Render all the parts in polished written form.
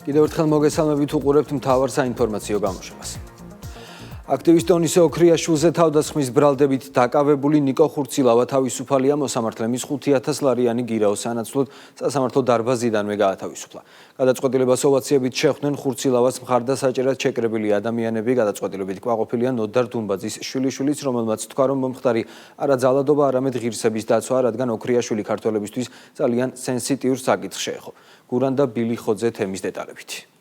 კიდევ ერთხელ მოგესალმებით უყურებთ მთავარ საინფორმაციო გამოშვებას. აქტივისტ ონისე ოქრიაშვილზე თავდასხმის ბრალდებით დაკავებული ნიკო ხურცილავა თავისუფალია მოსამართლემის 5,000 ლარიანი გირაოს სანაცვლოდ სასამართლო დარბაზიდანვე გაათავისუფლა. გადაწყვეტილებას ოვაციებით შეხვდნენ ხურცილავას მხარდასაჭერად შეკრებილი ადამიანები, გადაწყვეტილებით კმაყოფილია ნოდარ დუმბაძის შვილიშვილიც, რომელმაც თქვა, რომ მომხდარი არა ძალადობა, არამედ ღირსების დაცვა, რადგან ოქრიაშვილი ქართველებისთვის ძალიან სენსიტიურ საკითხს შეეხო. გურან და ბილი ხოძე თემის დეტალებით.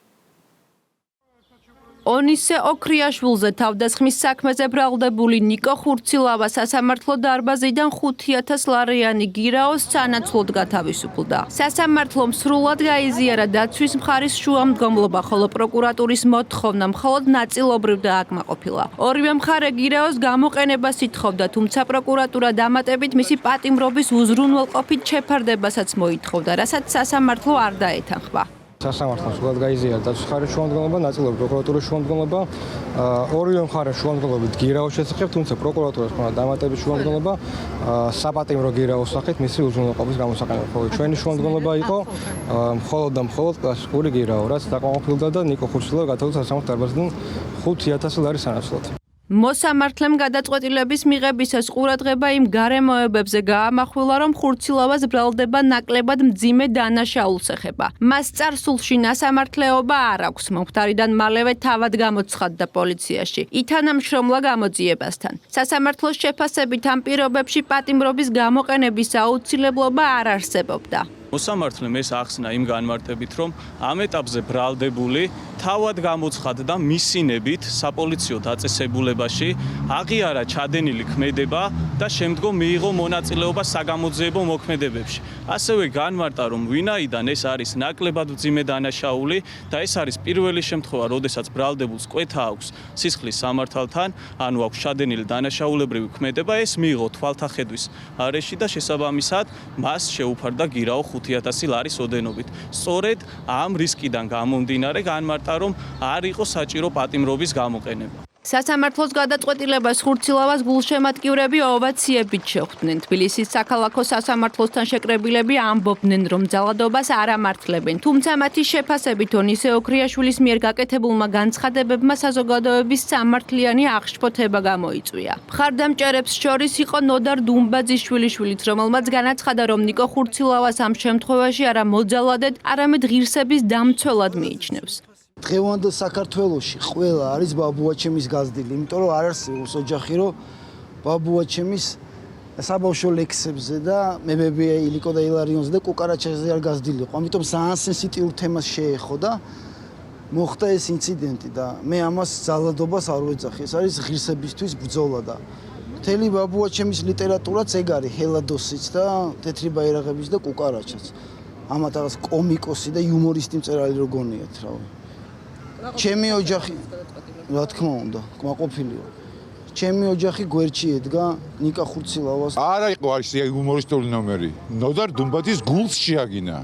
ონისე ოქრიაშვილზე თავდასხმის საქმეზე ბრალდებული ნიკო ხურცილავა სასამართლო დარბაზიდან 5,000 ლარიანი გირაოს სანაცვლოდ გათავისუფლდა. სასამართლომ სრულად გაიზიარა დაცვის მხარის შუამდგომლობა, ხოლო პროკურატურის მოთხოვნა მხოლოდ ნაწილობრივ დააკმაყოფილა. ორივე მხარე გირაოს გამოყენებას ითხოვდა, თუმცა პროკურატურა დამატებით მისი პატიმრობის უზრუნველყოფით შეფარდებასაც მოითხოვდა, რასაც სასამართლო არ დაეთანხმა. სასამართლომ სრულად გაიზიარა დაცვის მხარის შუამდგომლობა, ნაწილობრივ პროკურატურის შუამდგომლობა, ორივე მხარეს შუამდგომლობით გირაოს შესახებ, თუმცა პროკურატურას ჰქონდა დამატებით შუამდგომლობა საპატიმრო გირაოს სახით მისი უზრუნველყოფის გამოსაყენებლად. ხოლო ჩვენი შუამდგომლობა იყო მხოლოდ და მხოლოდ კლასიკური გირაო, რაც დაკმაყოფილდა და ნიკო ხურცილავა გათავისუფლდა სასამართლო დარბაზიდან 5,000 ლარის სანაცვლოდ. მოსამართლემ გადაწყვეტილების მიღებისას ყურადღება იმ გარემოებებზე გაამახვილა, რომ ხურცილავას ბრალდება ნაკლებად მძიმე დანაშაულს ეხება. მას წარსულში სასამართლეობა არ აქვს, მომხდარიდან მალევე თავად გამოცხადდა პოლიციაში, ითანამშრომლა გამოძიებასთან. სასამართლოს შეფასებით ამ პირობებში პატიმრობის გამოყენების აუცილებლობა არ არსებობდა. მოსამართლემ ეს ახსნა იმ განმარტებით, რომ ამ ეტაპზე ბრალდებული თავად გამოცხადდა მისინებით საპოლიციო დაწესებულებაში აღიარა ჩადენილი ქმედება და შემდგომ მიიღო მონაწილეობა საგამოძიებო მოქმედებებში. ასევე განმარტა, რომ ვინაიდან ეს არის ნაკლებად მძიმე დანაშაული და ეს არის პირველი შემთხვევა, როდესაც ბრალდებულს კვეთა აქვს სისხლის სამართალთან, ანუ აქვს ჩადენილი დანაშაულებრივი ქმედება, ეს მიიღო თვალთახედვის არეში და შესაბამისად მას შეუფარდა გირაო 5,000 ლარის ოდენობით. სწორედ ამ რისკიდან გამომდინარე განმარტა, რომ არ იყო საჭირო პატიმრობის გამოყენება. სასამართლოს გადაწყვეტილებას ხურცილავას გულშემატკივრები ოვაციებით შეხვდნენ. თბილისის საქალაქო სასამართლოსთან შეკრებილები ამბობდნენ, რომ ძალადობას არ ამართლებენ. თუმცა მათი შეფასებით ონისე ოქრიაშვილის მიერ გაკეთებულმა განცხადებებმა საზოგადოების სამართლიანი აღშფოთება გამოიწვია. მხარდამჭერებს შორის იყო ნოდარ დუმბაძის შვილიშვილიც, რომელმაც განაცხადა, რომ ნიკო ხურცილავას ამ შემთხვევაში არა მოძალადედ, არამედ ღირსების დამცველად მიიჩნევს. დღევანდელ საქართველოში ყველა არის ბაბუაჩემის გაზრდილი, იმიტომ რომ არ არსებობს ოჯახი, რომ ბაბუაჩემის საბავშვო ლექსებზე და მებები ილიკო და ილარიონზე და კუკარაჩაზე არ გაზრდილიყო. ამიტომ ძალიან სენსიტიურ თემას შეეხო და მოხდა ეს ინციდენტი და მე ამას ძალადობას არ ვეძახი. ეს არის ღირსებისთვის ბრძოლა და მთელი ბაბუაჩემის ლიტერატურაც ეგ არის, ჰელადოსიც და თეთრი ბაირაღების და კუკარაჩაც. ამათ რაღაც კომიკოსი და იუმორისტი მწერალი რო გონიათ, რა ვიცი. ჩემი ოჯახი, რა თქმა უნდა, კმაყოფილია. ჩემი ოჯახი გვერდში ედგა ნიკა ხურცილავას. არა იყო ეს იუმორისტული ნომერი. ნოდარ დუმბაძის გულს შეაგინა.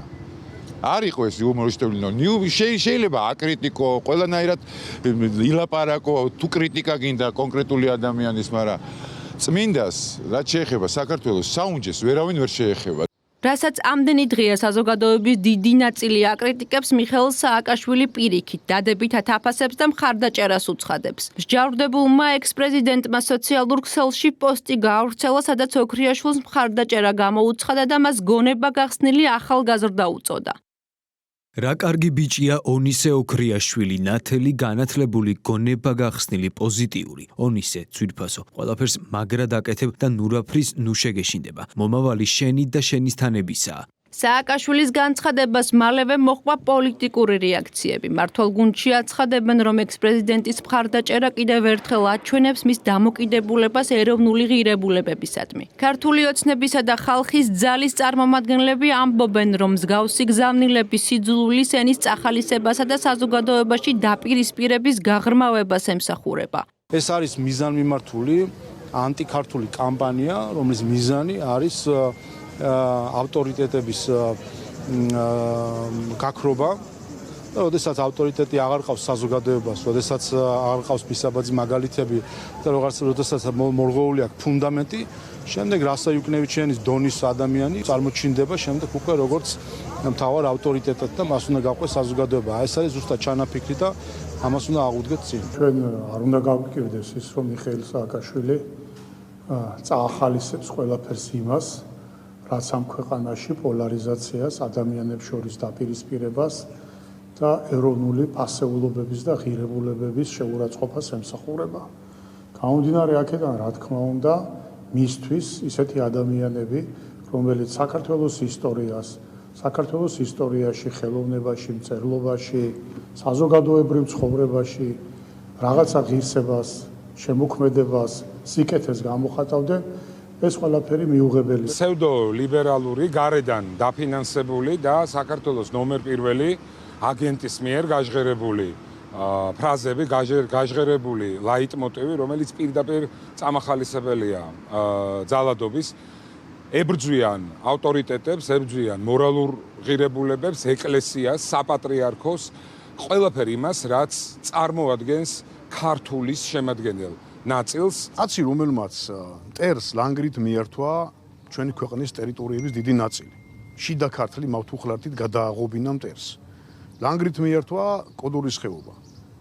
არ იყო ეს იუმორისტული ნომერი. შეიძლება აკრიტიკო, ყველანაირად ილაპარაკო, თუ კრიტიკა გინდა კონკრეტული ადამიანის, მაგრამ წმინდას, რაც შეეხება საქართველოს საუნჯეს, ვერავინ ვერ შეეხება. რასაც ამდენი დღეა საზოგადოების დიდი ნაწილი აკრიტიკებს მიხეილ სააკაშვილი პირიქით, დადებითად აფასებს და მხარდაჭერას უცხადებს. მსჯავრდებულმა ექს-პრეზიდენტმა სოციალურ ქსელში პოსტი გაავრცელა, სადაც ოქრიაშვილს მხარდაჭერა გამოუცხადა და მას გონება გახსნილი ახალგაზრდა უწოდა. რა კარგი ბიჭია ონისე ოქრიაშვილი, ნათელი განათლებული, გონება გახსნილი, პოზიტიური. ონისე, ძვირფასო, ყველაფერს მაგრად აკეთებ და ნურაფრის ნუ შეგეშინდება. მომავალი შენი და შენისთანებისაა. სააკაშვილის განცხადებას მალევე მოჰყვა პოლიტიკური რეაქციები. მართლგუნდში აცხადებენ, რომ ექს-პრეზიდენტის მხარდაჭერა კიდევ ერთხელ აჩვენებს მის დამოკიდებულებას ეროვნული ღირებულებებისადმი. ქართული ოცნებისა და ხალხის ძალის წარმომადგენლები ამბობენ, რომ მსგავსი გზავნილები სიძულვილის ენის წახალისებასა და საზოგადოებაში დაპირისპირების გაღრმავებას ემსახურება. ეს არის მიზანმიმართული ანტიქართული კამპანია, რომლის მიზანი არის ავტორიტეტების გაქრობა და როდესაც ავტორიტეტი აღარ ყავს საზოგადოებას, როდესაც აღარ ყავს მისაბაძი მაგალითები და როდესაც მორღვეული აქვს ფუნდამენტი, შემდეგ რასა იუკნევიჩენის დონის ადამიანი წარმოჩინდება შემდეგ უკვე როგორც მთავარ ავტორიტეტად და მას უნდა გავყვეს საზოგადოება. ეს არის ზუსტად ჩანაფიქრი და ამას უნდა აღვდგეთ წინ. ჩვენ არ უნდა გავგიკევდეს ის, რომ მიხეილ სააკაშვილი წაახალისებს ყველაფერს იმას, რაც ამ ქვეყანაში პოლარიზაციას, ადამიანებს შორის დაპირისპირებას და ეროვნული პასეულობების და ღირებულებების შეურაცხყოფას ემსახურება. გამომდინარე აქედან, რა თქმა უნდა, მისთვის ისეთი ადამიანები, რომელიც საქართველოს ისტორიაში, ხელოვნებაში, მწერლობაში, საზოგადოებრივ ცხოვრებაში რაღაცა ღირსებას, შემოქმედებას, სიკეთეს გამოხატავდნენ, ეს ყველაფერი მიუღებელი. ფსევდოლიბერალური, გარედან დაფინანსებული და საქართველოს ნომერ პირველი აგენტის მიერ გაჟღერებული ფრაზები, გაჟღერებული ლაიტმოტივი, რომელიც პირდაპირ წამახალისებელია ძალადობის, ებრძვიან ავტორიტეტებს, ებრძვიან მორალურ ღირებულებებს, ეკლესიას, საპატრიარქოს, ყველაფერ იმას, რაც წარმოადგენს ქართულის შემადგენელ ნაწილს. კაცი, რომელმაც მტერს ლანგრით მიართვა ჩვენი ქვეყნის ტერიტორიების დიდი ნაწილი. შიდა ქართლი მავთუხლართით გადააღობინა მტერს. ლანგრით მიართვა კოდურის ხეობა.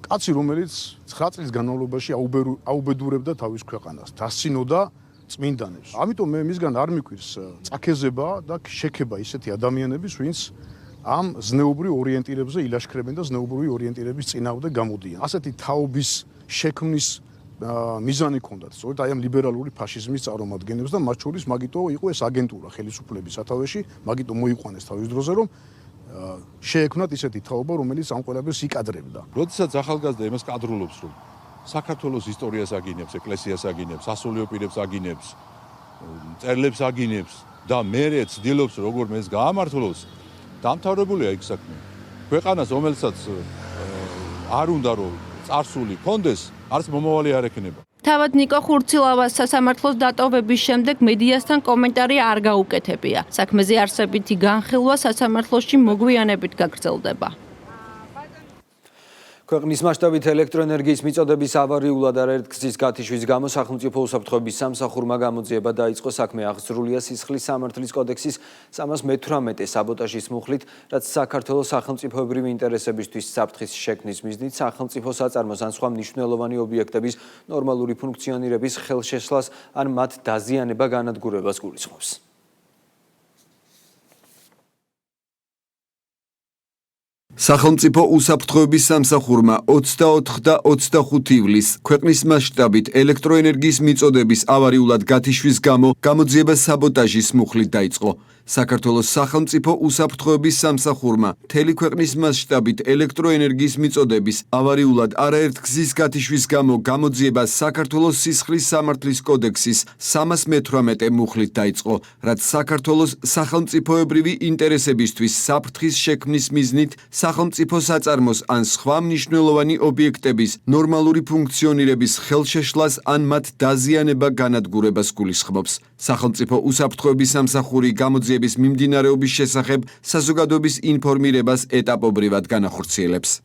კაცი, რომელიც 9 წლის განმავლობაში აუბედურებდა თავის ქვეყანას, დასცინოდა წმინდანებს. ამიტომ მე მისგან არ მიკვირს წაქეზება და შექება ისეთი ადამიანების, ვინც ამ ზნეობრივ ორიენტირებზე ილაშქრებენ და ზნეობრივი ორიენტირების წინააღმდეგ გამოდიან. ასეთი თაობის შექმნის მიზანი ჰქონდათ სწორედ აი ამ ლიბერალური ფაშიზმის წარმომადგენლებს და მათ შორის მაგიტო იყო ეს აგენტურა ხელისუფლების სათავეში, მაგიტო მოიყვანეს თავის დროზე, რომ შეექმნათ ისეთი თაობა, რომელიც ამ ყველაფერს იკადრებდა. როდესაც ახალგაზრდა იმას კადრულობს, რომ საქართველოს ისტორიას აგინებს, ეკლესიას აგინებს, სასულიერო პირებს აგინებს, მწერლებს აგინებს და მერე ცდილობს როგორ მეს გაამართლოს, დამთავრებულია იქ საქმე. ქვეყანას, რომელსაც არ უნდა რომ წარსული კონდეს, არც მომავალი არ ექნება. თავად ნიკო ხურცილავას სასამართლოს დატოვების შემდეგ მედიასთან კომენტარი არ გაუკეთებია. საქმეზე არსებითი განხილვა სასამართლოში მოგვიანებით გაგრძელდება. ქვეყნის მასშტაბით ელექტროენერგიის მიწოდების ავარიულად არაერთ გზის გათიშვის გამო სახელმწიფო უსაფრთხოების სამსახურმა გამოძიება დაიწყო. საქმე აღსრულია სისხლის სამართლის კოდექსის 318 საბოტაჟის მუხლით, რაც საქართველოს სახელმწიფოებრივი ინტერესებისთვის საფრთხის შექმნის მიზნით სახელმწიფო საწარმოს ან სხვა მნიშვნელოვანი ობიექტების ნორმალური ფუნქციონირების ხელშეშლას ან მათ დაზიანება განადგურებას გულისხმობს. სახელმწიფო უსაფრთხოების სამსახურმა 24 და 25 ივლისს ქვეყნის მასშტაბით ელექტროენერგიის მიწოდების ავარიულად გათიშვის გამო გამოძიება საბოტაჟის მუხლით დაიწყო. საქართველოს სახელმწიფო უსაფრთხოების სამსახურმა მთელი ქვეყნის მასშტაბით ელექტროენერგიის მიწოდების ავარიულად არაერთ გზის გათიშვის გამო გამოძიება საქართველოს სისხლის სამართლის კოდექსის 318 მუხლით დაიწყო, რაც საქართველოს სახელმწიფოებრივი ინტერესებისთვის საფრთხის შექმნის მიზნით სახელმწიფო საწარმოს ან სხვა მნიშვნელოვანი ობიექტების ნორმალური ფუნქციონირების ხელშეშლას ან მათ დაზიანება განადგურებას გულისხმობს. სახელმწიფო უსაფრთხოების სამსახური გამოძიების მიმდინარეობის შესახებ საზოგადოების ინფორმირებას ეტაპობრივად განახორციელებს.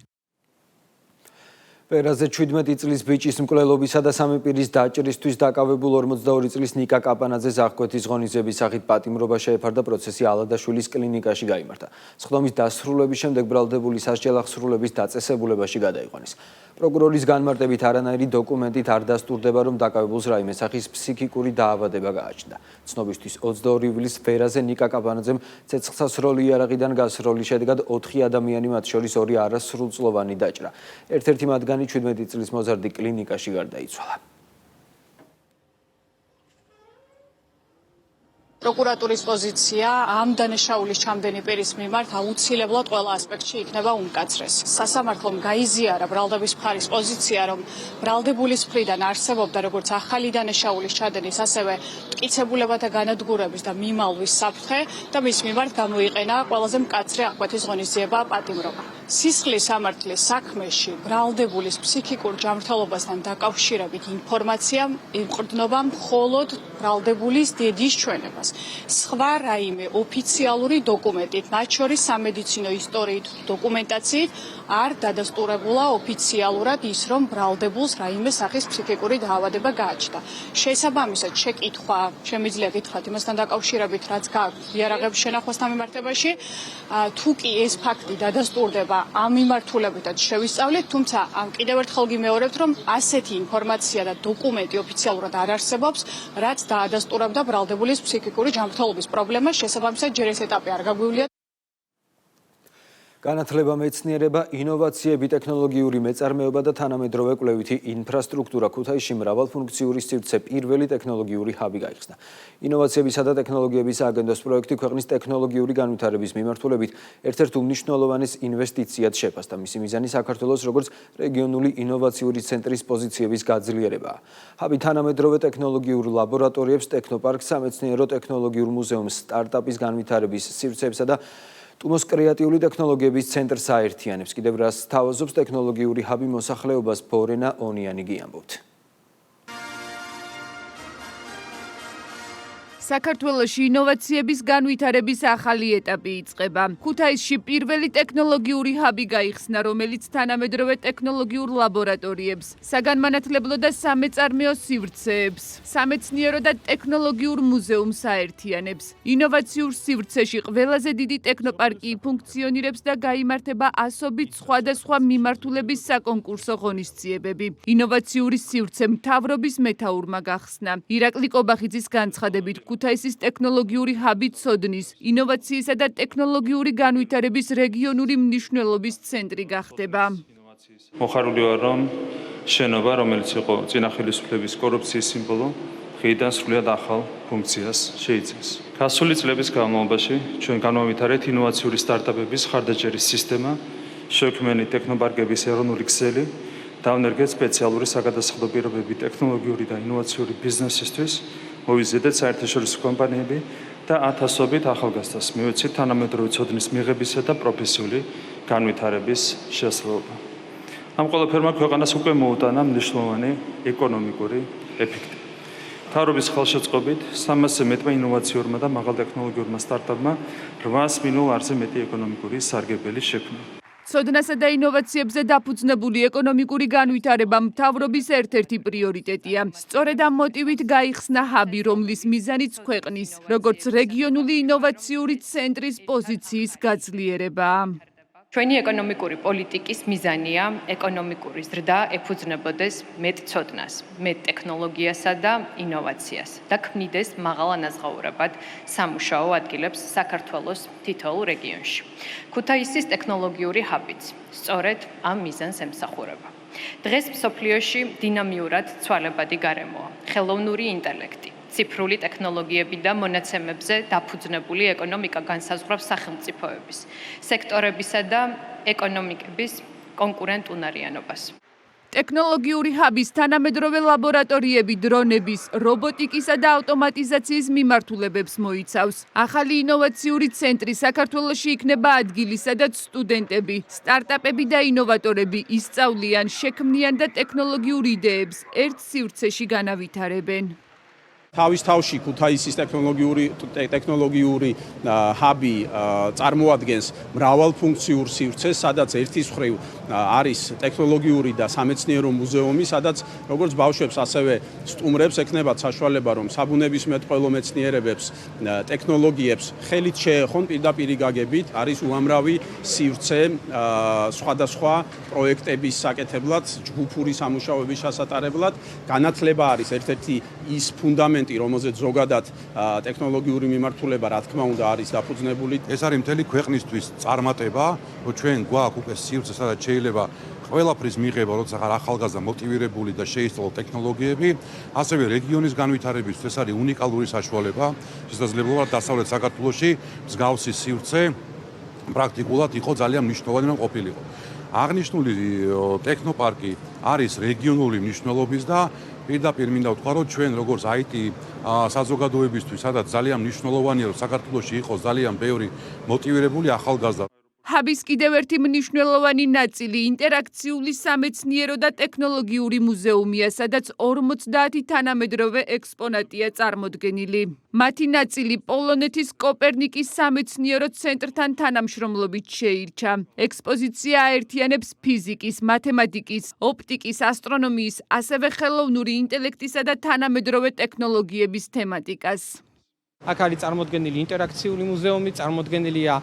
პერაზე 17 წლის ბიჭის მკვლელობისა და სამი პირის დაჭრისთვის დაკავებულ 42 წლის ნიკა კაპანაძეს აღკვეთის ღონისძიების სახით პატიმრობა შეეფარდა. პროცესი ალადაშვილის კლინიკაში გაიმართა. სხდომის დასრულების შემდეგ ბრალდებული სასჯელ აღსრულების დაწესებულებაში გადაიყვანეს. პროკურორის განმარტებით არანაირი დოკუმენტით არ დასტურდება, რომ დაკავებულს რაიმე სახის ფსიქიკური დაავადება გააჩნდა. ცნობისთვის 22 ივლისს ფერაზე ნიკა კაპანაძემ ცეცხლსასროლი იარაღიდან გასროლის შედეგად 4 ადამიანი, მათ შორის 2 არასრულწლოვანი დაჭრა. ერთ-ერთი მათგანი 17 წლის მოზარდი კლინიკაში გარდაიცვალა. პროკურატურის პოზიცია ამ დანაშაულის ჩამდენი პირის მიმართ აუცილებლად ყველა ასპექტში იქნება უმკაცრესი. სასამართლომ გაიზიარა ბრალდების მხარის პოზიცია, რომ ბრალდებულის მხრიდან არსებობდა როგორც ახალი დანაშაულის ჩადენის, ასევე მტკიცებულებათა განადგურების და მიმალვის საფრთხე და მის მიმართ გამოიყენა ყველაზე მკაცრი აღკვეთის ღონისძიება პატიმრობა. სისხლის სამართლის საქმეში ბრალდებულის ფსიქიკურ ჯანმრთელობასთან დაკავშირებით ინფორმაცია იმყრდნობა მხოლოდ ბრალდებულის დედის ჩვენებას. სხვა რაიმე ოფიციალური დოკუმენტით, მათ შორის სამედიცინო ისტორიით, დოკუმენტაციით არ დადასტურებულა ოფიციალურად ის, რომ ბრალდებულს რაიმე სახის ფსიქიკური დაავადება გააჩნდა. შესაბამისად, შეკითხვა შემიძლია გითხრათ იმასთან დაკავშირებით, რაც გააქვთ იარაღების შენახვასთან მიმართებაში, თუ კი ეს ფაქტი დადასტურდება ამ მიმართულებითაც შევისწავლეთ, თუმცა კიდევ ერთხელ გიმეორებთ, რომ ასეთი ინფორმაცია და დოკუმენტი ოფიციალურად არ არსებობს, რაც დაადასტურებდა ბრალდებულის ფსიქიკური ჯანმრთელობის პრობლემას, შესაბამისად ჯერ ეს ეტაპი არ გაგვივლია. განათლება, მეცნიერება, ინოვაციები, ტექნოლოგიური მეწარმეობა და თანამედროვე კვლევითი ინფრასტრუქტურა ქუთაისში მრავალფუნქციური სივრცე პირველი ტექნოლოგიური ჰაბი გაიხსნა. ინოვაციებისა და ტექნოლოგიების სააგენტოს პროექტი ქვეყნის ტექნოლოგიური განვითარების მიმართულებით ერთ-ერთ უმნიშვნელოვანეს ინვესტიციად შეფასდა. მისი მიზანი საქართველოს როგორც რეგიონული ინოვაციური ცენტრის პოზიციების გაძლიერებაა. ჰაბი თანამედროვე ტექნოლოგიურ ლაბორატორიებს, ტექნოპარკს, სამეცნიერო ტექნოლოგიურ მუზეუმს, სტარტაპის განვითარების სივრცეებსა და ტუმოს კრეატიული ტექნოლოგიების ცენტრს აერთიანებს. კიდევ რას თავაზობს ტექნოლოგიური ჰაბი მოსახლეობას ბორენა ონიანი გიამბობთ. საქართველოში ინოვაციების განვითარების ახალი ეტაპი იწყება. ქუთაისში პირველი ტექნოლოგიური ჰაბი გაიხსნა, რომელიც თანამედროვე ტექნოლოგიურ ლაბორატორიებს, საგანმანათლებლო და სამეწარმეო სივრცეებს, სამეცნიერო და ტექნოლოგიურ მუზეუმს აერთიანებს. ინოვაციურ სივრცეში ყველაზე დიდი ტექნოპარკი ფუნქციონირებს და გაიმართება ასობით სხვადასხვა მიმართულების საკონკურსო ღონისძიებები. ინოვაციური სივრცე მთავრობის მეთაურმა გახსნა. ირაკლი კობახიძის განცხადებით, ქუთაისის ტექნოლოგიური ჰაბი ცოდნის, ინოვაციისა და ტექნოლოგიური განვითარების რეგიონული მნიშვნელობის ცენტრი გახდება. მოხარული ვარ, რომ შენობა, რომელიც იყო წინა ხელისუფლების კორუფციის სიმბოლო, ხიდან სრულიად ახალ ფუნქციას შეიცავს. გასული წლების განმავლობაში ჩვენ განვავითარეთ ინოვაციური სტარტაპების ხარდაჭერის სისტემა, შევქმნით ტექნოპარკების ეროვნული ქსელი, დავნერგეთ სპეციალური საგადასახადო პირობები ტექნოლოგიური და ინოვაციური ბიზნესისთვის, მოვიზიდეთ საერთაშორისო კომპანიები და ათასობით ახალგაზრდას მივეცით თანამედროვე ცოდნის მიღებისა და პროფესიული განვითარების შესაძლებლობა. ამ ყველაფერმა ქვეყანას უკვე მოუტანა მნიშვნელოვანი ეკონომიკური ეფექტი. მთავრობის ხელშეწყობით 300-ზე მეტმა ინოვაციურმა და მაღალტექნოლოგიურმა სტარტაპმა 800 მილიარდზე მეტი ეკონომიკური სარგებელი შექმნა. ცოდნასა და ინოვაციებზე დაფუძნებული ეკონომიკური განვითარება მთავრობის ერთ-ერთი პრიორიტეტია. სწორედ ამ მოტივით გაიხსნა ჰაბი, რომლის მიზანიც ქვეყნის, როგორც რეგიონული ინოვაციური ცენტრის პოზიციის გაძლიერებაა. ჩვენი ეკონომიკური პოლიტიკის მიზანია ეკონომიკური ზრდა ეფუძნებოდეს მეტ ცოდნას, მეტ ტექნოლოგიასა და ინოვაციას და ქმნიდეს მაღალანაზღაურებად სამუშაო ადგილებს საქართველოს თითოეულ რეგიონში. ქუთაისის ტექნოლოგიური ჰაბიც სწორედ ამ მიზანს ემსახურება. დღეს მსოფლიოში დინამიურად ცვალებადი გარემოა, ხელოვნური ინტელექტი, ციფრული ტექნოლოგიები და მონაცემებზე დაფუძნებული ეკონომიკა განსაზღვრავს სახელმწიფოების, სექტორებისა და ეკონომიკების კონკურენტუნარიანობას. ტექნოლოგიური ჰაბის თანამედროვე ლაბორატორიები დრონების, რობოტიკისა და ავტომატიზაციის მიმართულებებს მოიცავს. ახალი ინოვაციური ცენტრი საქართველოში იქნება ადგილი, სადაც სტუდენტები, სტარტაპები და ინოვატორები ისწავლიან, შექმნიან და ტექნოლოგიურ იდეებს ერთ სივრცეში განავითარებენ. თავის-თავში ქუთაისის ტექნოლოგიური ჰაბი წარმოადგენს მრავალფუნქციურ სივრცეს, სადაც ერთის მხრივ არის ტექნოლოგიური და სამეცნიერო მუზეუმი, სადაც როგორც ბავშვებს, ასევე სტუმრებს ექნებათ საშუალება, რომ საბუნებისმეტყველო მეცნიერებებს, ტექნოლოგიებს ხელით შეეხონ პირდაპირი გაგებით. არის უამრავი სივრცე სხვადასხვა პროექტების საკეთებლად, ჯგუფური სამუშაოების ჩასატარებლად. განათლება არის ერთ-ერთი ის ფუნდამენტი, რომელზეც ზოგადად ტექნოლოგიური მიმართულება, რა თქმა უნდა, არის დაფუძნებული. ეს არის მთელი ქვეყნისთვის წარმატება, რომ ჩვენ გვაქვს უკვე სივრცე, სადაც შეიძლება ყველაფრის მიღება, როცა ახალგაზრდა მოტივირებული და შეისწავლოს ტექნოლოგიები, ასევე რეგიონის განვითარებისთვის ეს არის უნიკალური საშუალება, შესაძლებლობა დასავლეთ საქართველოში მსგავსი სივრცე პრაქტიკულად იყო ძალიან მნიშვნელოვანი რომ ყოფილიყო. აღნიშნული ტექნოპარკი არის რეგიონული მნიშვნელობის და პირდაპირ მინდა ვთქვა, რომ ჩვენ როგორც IT საზოგადოებისთვის, სადაც ძალიან მნიშვნელოვანია, რომ საქართველოში იყოს ძალიან ბევრი მოტივირებული ახალგაზრდა. ჰაბის კიდევ ერთი მნიშვნელოვანი ნაწილი ინტერაქციული სამეცნიერო და ტექნოლოგიური მუზეუმია, სადაც 50 თანამედროვე ექსპონატია წარმოდგენილი. მათი ნაწილი პოლონეთის კოპერნიკის სამეცნიერო ცენტრთან თანამშრომლობით შეირჩა. ექსპოზიცია აერთიანებს ფიზიკის, მათემატიკის, ოპტიკის, ასტრონომიის, ასევე ხელოვნური ინტელექტისა და თანამედროვე ტექნოლოგიების თემატიკას. აქ არის წარმოდგენილი ინტერაქციული მუზეუმი, წარმოდგენილია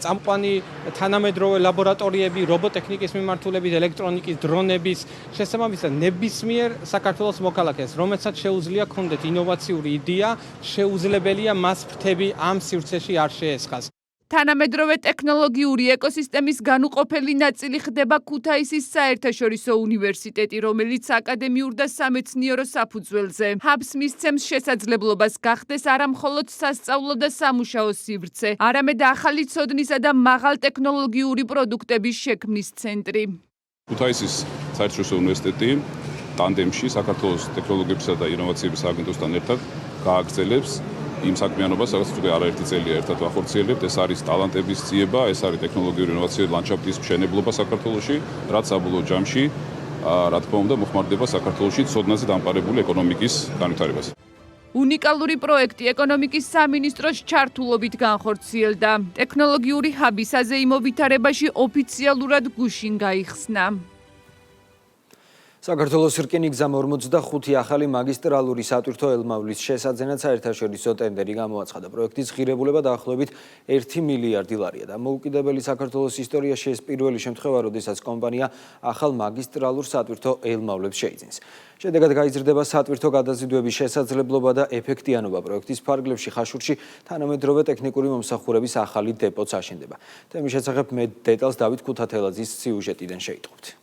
წამყვანი თანამედროვე ლაბორატორიები, რობოტექნიკის მიმართულებით, ელექტრონიკის, დრონების, შესაბამისად ნებისმიერ საქართველოს მოქალაქეს, რომელსაც შეუძლია ქონდეთ ინოვაციური იდეა, შეუძლებელია მას ფრთები ამ სივრცეში არ შეესხას. თანამედროვე ტექნოლოგიური ეკოსისტემის განუყოფელი ნაწილი ხდება ქუთაისის საერთაშორისო უნივერსიტეტი, რომელიც აკადემიურ და სამეცნიერო საფუძველზე. ჰაბს მისცემს შესაძლებლობას გახდეს არა მხოლოდ სასწავლო და სამუშაო სივრცე, არამედ ახალი ცოდნისა და მაღალტექნოლოგიური პროდუქტების შექმნის ცენტრი. ქუთაისის საერთაშორისო უნივერსიტეტი ტანდემში საქართველოს ტექნოლოგიებისა და ინოვაციების აგენტოსთან ერთად გააგრძელებს იმ საქმიანობას, სადაც უკვე არაერთი წელია ერთად ვახორციელებთ, ეს არის ტალანტების ძიება, ეს არის ტექნოლოგიური ინოვაციური ლანდშაფტის მშენებლობა საქართველოში, რაც საბოლოო ჯამში, რა თქმა უნდა, მოხმარდება საქართველოში ცოდნაზე დამყარებული ეკონომიკის განვითარებას. უნიკალური პროექტი ეკონომიკის სამინისტროს ჩართულობით განხორციელდა. ტექნოლოგიური ჰაბის საზეიმო ვითარებაში ოფიციალურად გუშინ გაიხსნა. საქართველოს რკინიგზამ 45 ახალი მაგისტრალური სატვირთო ელმავლის შესაძენად საერთაშორისო ტენდერი გამოაცხადა. პროექტის ღირებულება დაახლოებით 1 მილიარდი ლარია. დამოუკიდებელი საქართველოს ისტორიაში ეს პირველი შემთხვევა, როდესაც კომპანია ახალ მაგისტრალურ სატვირთო ელმავლებს შეიძინს. შედეგად გაიზრდება სატვირთო გადაზიდვების შესაძლებლობა და ეფექტიანობა. პროექტის ფარგლებში ხაშურში თანამედროვე ტექნიკური მომსახურების ახალი დეპოც აშენდება. თემის შესახებ მეტ დეტალს დავით ქუთათელაძის სიუჟეტიდან შეიტყობთ.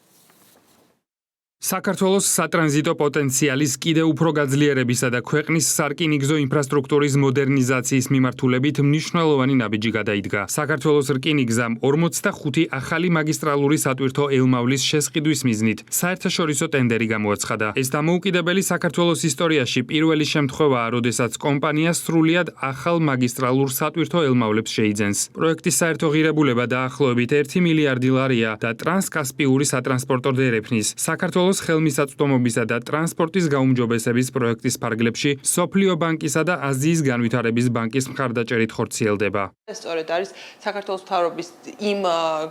საქართველოს სატრანზიტო პოტენციალის კიდევ უფრო გაძლიერებისა და ქვეყნის სარკინიგზო ინფრასტრუქტურის მოდერნიზაციის მიმართულებით მნიშვნელოვანი ნაბიჯი გადაიდგა. საქართველოს რკინიგზამ 45 ახალი მაგისტრალური სატვირთო ელმავლის შესყიდვის მიზნით საერთაშორისო ტენდერი გამოაცხადა. ეს დამოუკიდებელი საქართველოს ისტორიაში პირველი შემთხვევაა, როდესაც კომპანია სრულიად ახალ მაგისტრალურ სატვირთო ელმავლებს შეიძენს. პროექტის საერთო ღირებულება დაახლოებით 1 მილიარდი ლარია და ტრანსკასპიური სატრანსპორტო დერეფნის საქართველოს ხელმისაწვდომობისა და ტრანსპორტის გაუმჯობესების პროექტის ფარგლებში სოფლიო ბანკისა და აზიის განვითარების ბანკის მხარდაჭერით ხორციელდება. სწორედ არის საქართველოს მთავრობის იმ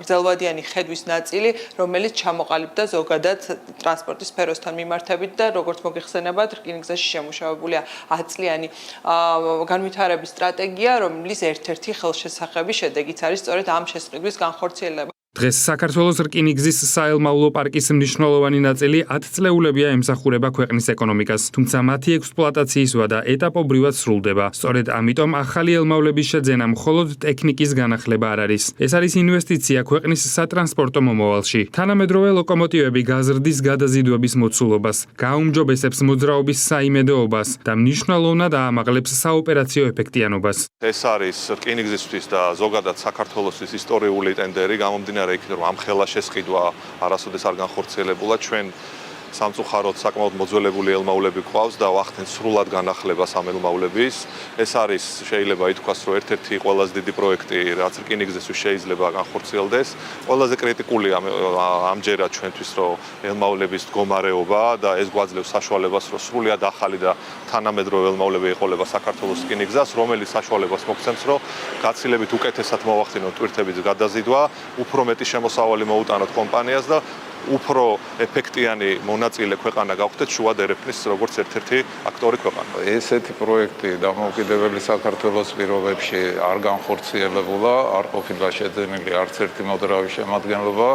გრძელვადიანი ხედვის ნაწილი, რომელიც ჩამოყალიბდა ზოგადად ტრანსპორტის სფეროსთან მიმართებით და როგორც მოგეხსენებათ, რკინიგზაში შემუშავებულია 10 წლიანი განვითარების სტრატეგია, რომლის ერთ-ერთი ხელშესახები შედეგიც არის სწორედ ამ შესყიდვის განხორციელება. დღეს საქართველოს რკინიგზის საელმავლო პარკის მნიშვნელოვანი ნაწილი 10 წლეულებია ემსახურება ქვეყნის ეკონომიკას, თუმცა მათი ექსპლუატაციისვა და ეტაპობრივად სრულდება. სწორედ ამიტომ ახალი ელმავლების შეძენა მხოლოდ ტექნიკის განახლება არ არის. ეს არის ინვესტიცია ქვეყნის სატრანსპორტო მომავალში. თანამედროვე ლოკომოტივები გაზრდის გადაზიდვების მოცულობას, გაუმჯობესებს მოძრაობის საიმედოობას და მნიშვნელოვნად აამაღლებს საოპერაციო ეფექტიანობას. ეს არის რკინიგზისთვის და ზოგადად საქართველოსთვის ისტორიული ტენდერი, გამომდინარე იქით, რომ ამ ხელა შესყიდვა არასოდეს არ განხორციელებულა. ჩვენ სამწუხაროდ საკმაოდ მოძველებული ელმავლები გვყავს და ვახდენთ სრულად განახლებას ამ ელმავლების. ეს არის შეიძლება ითქვას, რომ ერთ-ერთი ყველაზე დიდი პროექტი, რაც რკინიგზისთვის შეიძლება განხორციელდეს. ყველაზე კრიტიკულია ამჯერად ჩვენთვის, რომ ელმავლების მდგომარეობა და ეს გვაძლევს საშუალებას, რომ სრულად ახალი და თანამედროვე ელმავლები ეყოლება საქართველოს რკინიგზას, რომელიც საშუალებას მოგცემს, რომ გაცილებით უკეთესად მოვახდინოთ ტვირთების გადაზიდვა, უფრო მეტი შემოსავალი მოუტანოთ კომპანიას და უფრო ეფექტიანი მონაწილე ქვეყანა გავხდეთ შუა დერეფნის როგორც ერთ-ერთი აქტორი ქვეყანა. ესეთი პროექტი დამოუკიდებელი საქართველოს პირობებში არ განხორციელებულა, არ ყოფილა შეძენილი არც ერთი მოძრავი შემადგენლობა.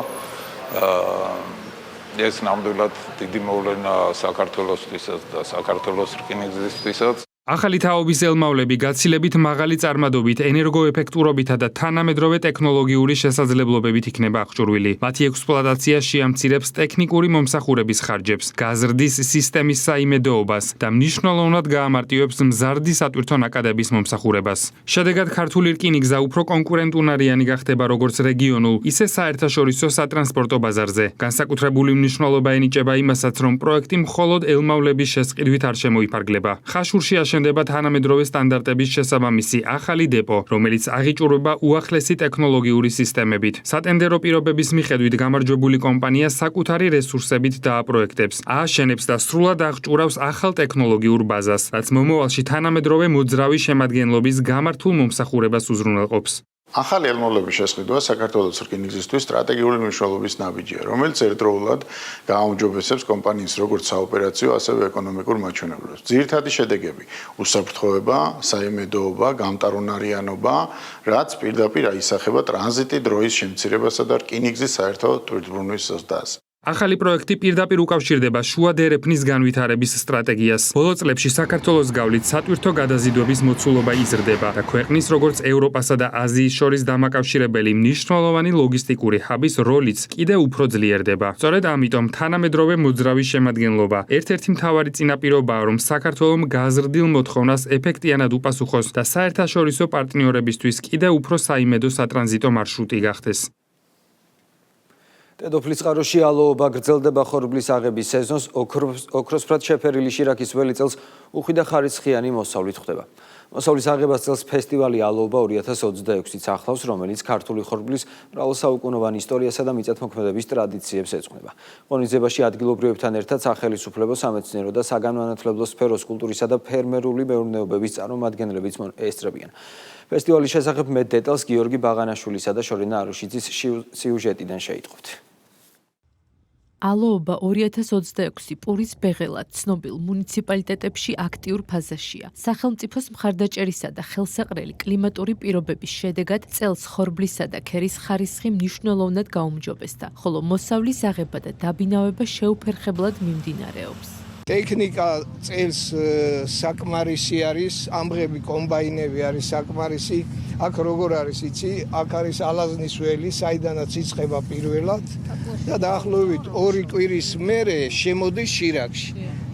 ეს ნამდვილად დიდი მოვლენა საქართველოსთვისაც და საქართველოს რკინიგზისთვისაც. ახალი თაობის ელმავლები გაცილებით მაღალი წარმადობით, ენერგოეფექტურობითა და თანამედროვე ტექნოლოგიური შესაძლებლობებით იქნება აღჭურვილი. მათი ექსპლუატაცია შეამცირებს ტექნიკური მომსახურების ხარჯებს, გაზრდის სისტემის საიმედოობას და მნიშვნელოვნად გაამარტივებს მზარდი სატვირთო ნაკადების მომსახურებას. შედეგად ქართული რკინიგზა უფრო კონკურენტუნარიანი გახდება როგორც რეგიონულ, ისე საერთაშორისო სატრანსპორტო ბაზარზე. განსაკუთრებული მნიშვნელობა ენიჭება იმასაც, რომ პროექტი მხოლოდ ელმავლების შესყიდვით არ შემოიფარგლება. ხაშურში აშენდება თანამედროვე სტანდარტების შესაბამისი ახალი დეპო, რომელიც აღიჭურება უახლესი ტექნოლოგიური სისტემებით. სატენდერო პირობების მიხედვით გამარჯვებული კომპანია საკუთარი რესურსებით დააპროექტებს, ააშენებს და სრულად აღჭურავს ახალ ტექნოლოგიურ ბაზას, რაც მომავალში თანამედროვე მოძრავი შემადგენლობის გამართულ მომსახურებას უზრუნველყოფს. ახალი ელმოლების შესყიდვა საქართველოს რკინიგზისთვის სტრატეგიული მნიშვნელობის ნაბიჯია, რომელიც ერთდროულად გააუმჯობესებს კომპანიის როგორც საოპერაციო, ასევე ეკონომიკურ მაჩვენებლებს. ძირითადი შედეგები: უსაფრთხოება, საიმედოობა, გამტარუნარიანობა, რაც პირდაპირ აისახება ტრანზიტი დროის შემცირებასა და რკინიგზის საერთო ტვირთბრუნვის ზრდას. ახალი პროექტი პირდაპირ უკავშირდება შუა დერეფნის განვითარების სტრატეგიას. ბოლო წლებში საქართველოს გავლით სატვირთო გადაზიდვების მოცულობა იზრდება და ქვეყნის როგორც ევროპასა და აზიის შორის დამაკავშირებელი მნიშვნელოვანი ლოგისტიკური ჰაბის როლიც კიდევ უფრო ძლიერდება. სწორედ ამიტომ თანამედროვე მოძრავი შემადგენლობა ერთ-ერთი მთავარი წინაპირობაა, რომ საქართველოს გაზრდილ მოთხოვნას ეფექტიანად უპასუხოს და საერთაშორისო პარტნიორებისთვის კიდევ უფრო საიმედო სატრანზიტო მარშრუტი გახდეს. დედოფლის წყაროში ალოობა გრძელდება ხორბლის აღების სეზონს, ოქროსფრად შეფერილი შირაქის ველი წელს უხვი და ხარისხიანი მოსავლით ხდება. მოსავლის აღებას წელს ფესტივალი ალოობა 2026-იც ახლავს, რომელიც ქართული ხორბლის მრავალსაუკუნოვანი ისტორიასა და მიწათმოქმედების ტრადიციებს ეძღვნება. ღონისძიებაში ადგილობრივებთან ერთად სახელმწიფო, სამეცნიერო და საგანმანათლებლო სფეროს კულტურისა და ფერმერული მეურნეობების წარმომადგენლებიც ესწრებიან. ფესტივალის შესახებ მეტ დეტალს გიორგი ბაღანაშვილისა და შორენა არუშიძის სიუჟეტიდან შეიტყობთ. ალოობა 2026 პურის ბეღელად ცნობილ მუნიციპალიტეტებში აქტიურ ფაზაშია. სახელმწიფოს მხარდაჭერისა და ხელსაყრელი კლიმატური პირობების შედეგად წელს ხორბლისა და ქერის ხარისხი მნიშვნელოვნად გაუმჯობესდა, ხოლო მოსავლის აღება და დაბინავება შეუფერხებლად მიმდინარეობს. ტექნიკა წელს საკმარისი არის, ამღები კომბაინები არის საკმარისი. აქ როგორ არის იცი, აქ არის ალაზნის ველი, საიდანაც იწყება პირველად და დაახლოებით 2 კვირის მერე შემოდის შირაქში.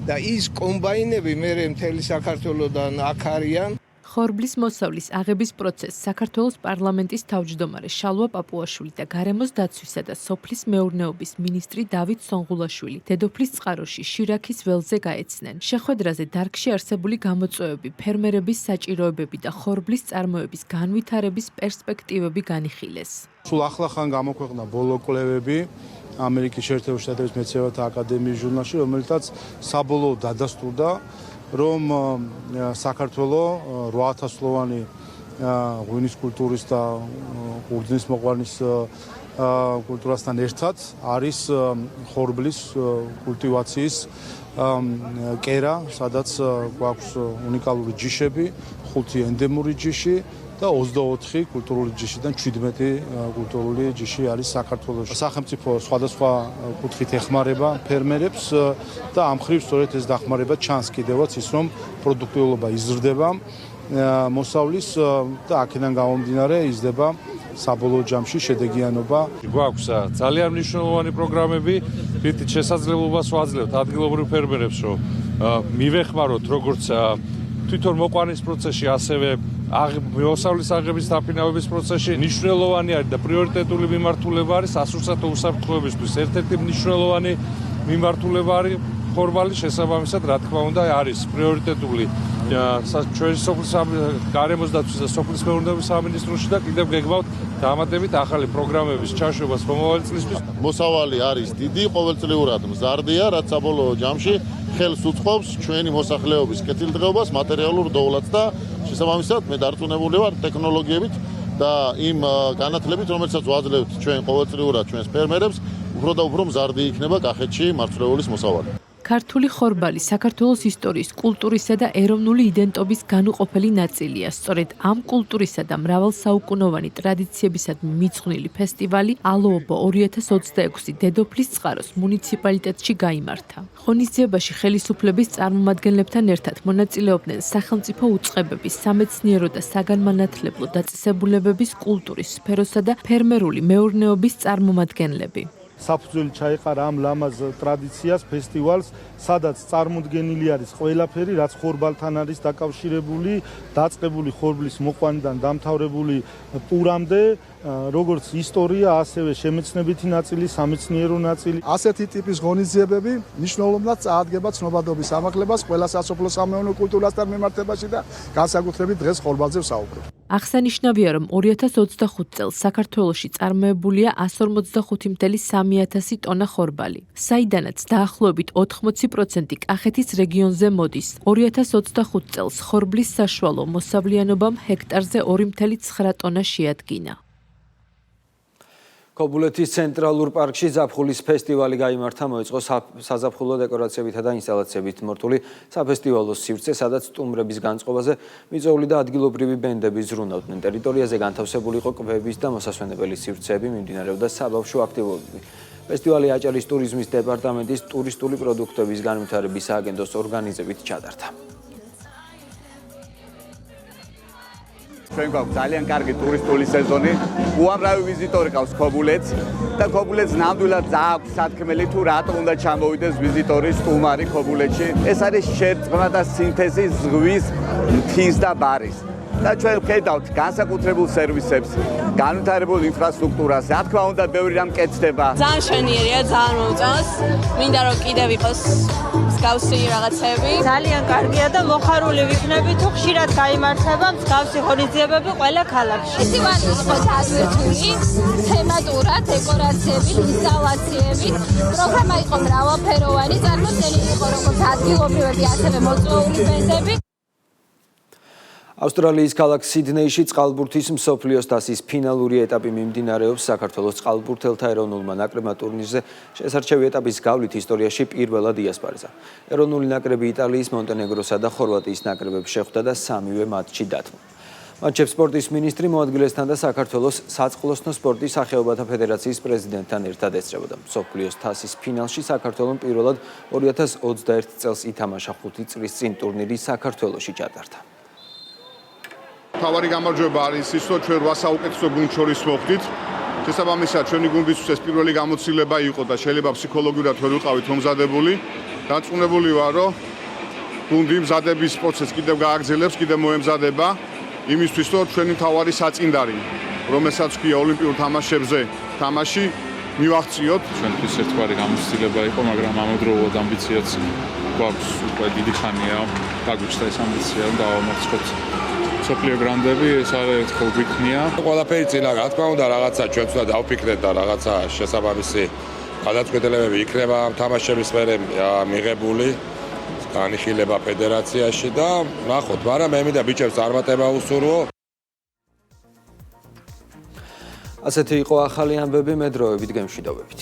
და ის კომბაინები მერე მთელი საქართველოდან აქ არიან. ხორბლის მოსავლის აღების პროცესს საქართველოს პარლამენტის თავმჯდომარე შალვა პაპუაშვილი და გარემოს დაცვისა და სოფლის მეურნეობის მინისტრი დავით სონღულაშვილი დედოფლის წყაროში შირაქის ველზე გაეცნენ. შეხვედრაზე დარგში არსებული გამოწვევები, ფერმერების საჭიროებები და ხორბლის წარმოების განვითარების პერსპექტივები განიხილეს. სულ ახლახან გამოქვეყნდა ბოლო კვლევები ამერიკის შეერთებული შტატების მეცნიერებათა აკადემიის ჟურნალში, რომელთაც საბოლოოდ დადასტურდა, რომ საქართველოს 8000-ლოვანი ღვინის კულტურის და ყურძნის მოყვანის კულტურასთან ერთად არის ხორბლის კულტივაციის კერა, სადაც გვაქვს უნიკალური ჯიშები, 5 ენდემური ჯიში და 24 კულტურული ჯიშიდან 17 კულტურული ჯიში არის საქართველოში. სახელმწიფო სხვადასხვა კუთხით ეხმარება ფერმერებს და ამ ხრივ სწორედ ეს დახმარება ჩანს კიდევაც ის, რომ პროდუქტიულობა იზრდება, მოსავლის და აქედან გამომდინარე იზრდება საბოლოო ჯამში შედეგიანობა. გვაქვს ძალიან მნიშვნელოვანი პროგრამები, რითიც შესაძლებლობას ვაძლევთ ადგილობრივ ფერმერებს, რომ მივეხმაროთ როგორც თვითონ მოყვანის პროცესში, ასევე მოსავლის აღების დაფინავების პროცესში. მნიშვნელოვანი არის და პრიორიტეტული მიმართულება არის სასურსათო უსაფრთხოებისთვის. ერთ-ერთი მნიშვნელოვანი მიმართულება არის ხორბალი, შესაბამისად, რა თქმა უნდა, არის პრიორიტეტული ჩვენი სოფლის გარემოს დაცვის და სოფლის მეურნეობის სამინისტროში და კიდევ გეგმავთ დამატებით ახალი პროგრამების ჩაშვებას მომავალი წლისთვის. მოსავალი არის დიდი, ყოველწლიურად მზარდია, რაც საბოლოო ჯამში ხელს უწყობს ჩვენი მოსახლეობის კეთილდღეობას, მატერიალურ დოვლას და შესაბამისად მე დარწმუნებული ვარ ტექნოლოგიებით და იმ განათლებით, რომელსაც ვაძლევთ ჩვენ ყოველწლიურად ჩვენს ფერმერებს, უფრო და უფრო მზარდი იქნება კახეთში მარცვლეულის მოსავალი. ქართული ხორბალი საქართველოს ისტორიის, კულტურისა და ეროვნული იდენტობის განუყოფელი ნაწილია. სწორედ ამ კულტურისა და მრავალსაუკუნოვანი ტრადიციებისადმი მიძღვნილი ფესტივალი ალოობა 2026 დედოფლის წყაროს მუნიციპალიტეტში გაიმართა. ღონისძიებაში ხელისუფლების წარმომადგენლებთან ერთად მონაწილეობდნენ სახელმწიფო უწყებების, სამეცნიერო და საგანმანათლებლო დაწესებულებების, კულტურის სფეროსა და ფერმერული მეურნეობის წარმომადგენლები. საფუძველი ჩაეყარა ამ ლამაზ ტრადიციას, ფესტივალს, სადაც წარმოდგენილი არის ყველაფერი, რაც ხორბალთან არის დაკავშირებული, დაწყებული ხორბლის მოყვანიდან დამთავრებული პურამდე, როგორც ისტორია, ასევე შემეცნებითი ნაწილი, სამეცნიერო ნაწილი. ასეთი ტიპის ღონისძიებები მნიშვნელოვნად წაადგება ცნობადობის ამაღლებას ყველა სასოფლო-სამეურნეო კულტურასთან მიმართებაში და განსაკუთრებით დღეს ხორბალზე ვსაუბრობ. აღსანიშნავია, რომ 2025 წელს საქართველოში წარმოებულია 145,300 ტონა ხორბალი, საიდანაც დაახლოებით 80% კახეთის რეგიონზე მოდის. 2025 წელს ხორბლის საშუალო მოსავლიანობამ ჰექტარზე 2,9 ტონა შეადგინა. ქობულეთის ცენტრალურ პარკში ზაფხულის ფესტივალი გაიმართა, მოეწყო საზაფხულო დეკორაციებითა და ინსტალაციებით მორთული საფესტივალო სივრცე, სადაც სტუმრების განწყობაზე მიწვეული და ადგილობრივი ბენდები ზრუნავდნენ. ტერიტორიაზე განთავსებული იყო კვების და მოსასვენებელი სივრცეები, მიმდინარეობდა საბავშვო აქტივობები. ფესტივალი აჭარის ტურიზმის დეპარტამენტის ტურისტული პროდუქტების განვითარების სააგენტოს ორგანიზებით ჩატარდა. ჩვენ გვაქვს ძალიან კარგი ტურისტული სეზონი. უამრავი ვიზიტორი ყავს ქობულეთს და ქობულეთს ნამდვილად აქვს სათქმელი თუ რატო უნდა ჩამოვიდეს ვიზიტორი სტუმარი ქობულეთში. ეს არის შერწყმა და სინთეზი ზღვის, მთის და ბარის. და ჩვენ ვხედავთ განსაკუთრებულ სერვისებს, განვითარებულ ინფრასტრუქტურას. რა თქმა უნდა, ბევრი რამ კეთდება. ძალიან შვენიერია, ძალიან მოუწონს. მინდა რომ კიდევ იყოს მსგავსი რაღაცები. ძალიან კარგია და მოხარული ვიქნები თუ ხშირად გაიმართება მსგავსი ღონისძიებები ყველა ქალაქში. ფესტივალი იყო დაზვერტული, თემატურად, დეკორაციებით, ინსტალაციებით. პროგრამა იყო მრავალფეროვანი, წარმოდგენილი იყო როგორც ადგილობრივები, ასევე მოწვეული ბენდები. ავსტრალიის ქალაქ სიდნეიში წყალბურთის მსოფლიოს თასის ფინალური ეტაპი მიმდინარეობს. საქართველოს წყალბურთელთა ეროვნულმა ნაკრებმა ტურნირზე შესარჩევი ეტაპის გავლით ისტორიაში პირველად იასპარეზა. ეროვნული ნაკრები იტალიის, მონტენეგროსა და ხორვატიის ნაკრებებს შეხვდა და სამივე მატჩი დათმო. მატჩებს სპორტის მინისტრი მოადგილესთან და საქართველოს საწყლოსნო სპორტის სახეობათა ფედერაციის პრეზიდენტთან ერთად ესწრებოდა. მსოფლიოს თასის ფინალში საქართველოს პირველად 2021 წელს ითამაშა 5 წლის წინ ტურნირი საქართველოში ჩატარდა. თავარი გამარჯვება არის ის, რომ ჩვენ 8 საუკეთესო გუნდს შორის მოხვდით. შესაბამისად, ჩვენი გუნდისთვის ეს პირველი გამოცდილება იყო და შეიძლება ფსიქოლოგიურად ვერ ვიყავით მომზადებული. დარწმუნებული ვარ, რომ გუნდი მზადების პროცესს კიდევ გააგრძელებს, კიდევ მოემზადება იმისთვის, რომ ჩვენი თავარი საწინდარი, რომელსაც ქვია ოლიმპიურ თამაშებზე თამაში, მივაღწიოთ. ჩვენთვის ერთგვარი გამოცდილება იყო, მაგრამ ამავდროულად ამბიციაც გვაქვს უკვე დიდი ხანია, დაგვიჩნდა ეს ამბიცია, რომ დავამარცხოთ სოფლიო გრანდები, ეს არაერთხელ გვიქნია. ყველაფერი წინა, რა თქმა უნდა, რაღაცა ჩვენც უნდა დავფიქრეთ და რაღაცა შესაბამისი გადაწყვეტილებები იქნება თამაშების მერე მიღებული, განიხილება ფედერაციაში და ნახოთ, მაგრამ მე მინდა ბიჭებს წარმატება უსურვო. ასეთი იყო ახალი ამბები, მე დროებით გემშვიდობებით.